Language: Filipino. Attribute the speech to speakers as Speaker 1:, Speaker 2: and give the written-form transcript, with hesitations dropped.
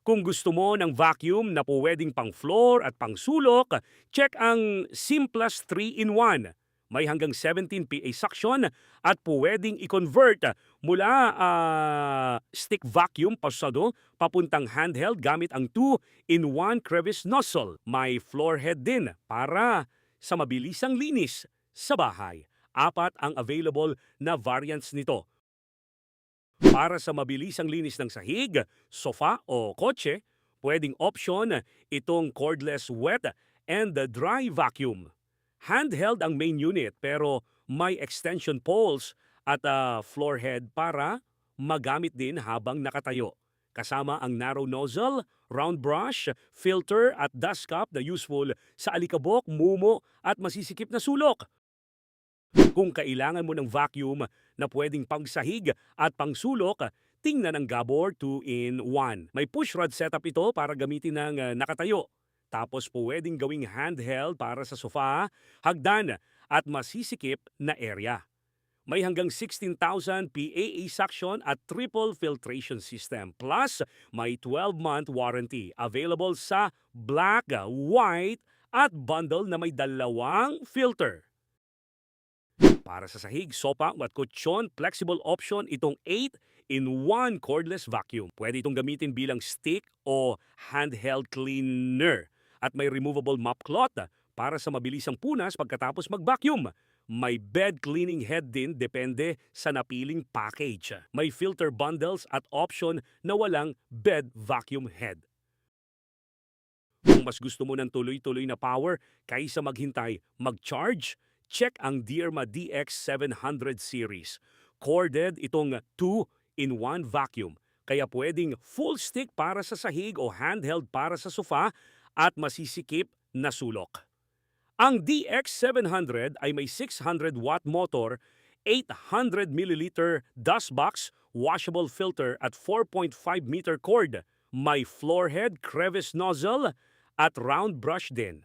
Speaker 1: Kung gusto mo ng vacuum na pwedeng pang floor at pang sulok, check ang Simplus 3-in-1. May hanggang 17 PA suction at pwedeng i-convert mula stick vacuum pasado papuntang handheld gamit ang 2-in-1 crevice nozzle. May floor head din para sa mabilisang linis sa bahay. 4 ang available na variants nito. Para sa mabilisang linis ng sahig, sofa o kotse, pwedeng option itong cordless wet and dry vacuum. Handheld ang main unit pero may extension poles at floor head para magamit din habang nakatayo. Kasama ang narrow nozzle, round brush, filter at dust cap na useful sa alikabok, mumo at masisikip na sulok. Kung kailangan mo ng vacuum na pwedeng pangsahig at pangsulok, tingnan ang Gabor 2-in-1. May push rod setup ito para gamitin ng nakatayo. Tapos pwedeng gawing handheld para sa sofa, hagdan at masisikip na area. May hanggang 16,000 PAA suction at triple filtration system. Plus, may 12-month warranty. Available sa black, white at bundle na may dalawang filter. Para sa sahig, sopa at kutsyon, flexible option itong 8-in-1 cordless vacuum. Pwede itong gamitin bilang stick o handheld cleaner. At may removable mop cloth para sa mabilisang punas pagkatapos mag-vacuum. May bed cleaning head din depende sa napiling package. May filter bundles at option na walang bed vacuum head. Kung mas gusto mo ng tuloy-tuloy na power kaysa maghintay mag-charge, check ang Dierma DX700 series. Corded itong 2-in-1 vacuum. Kaya pwedeng full stick para sa sahig o handheld para sa sofa at masisikip na sulok. Ang DX700 ay may 600-watt motor, 800ml dust box, washable filter at 4.5-meter cord. May floor head, crevice nozzle at round brush din.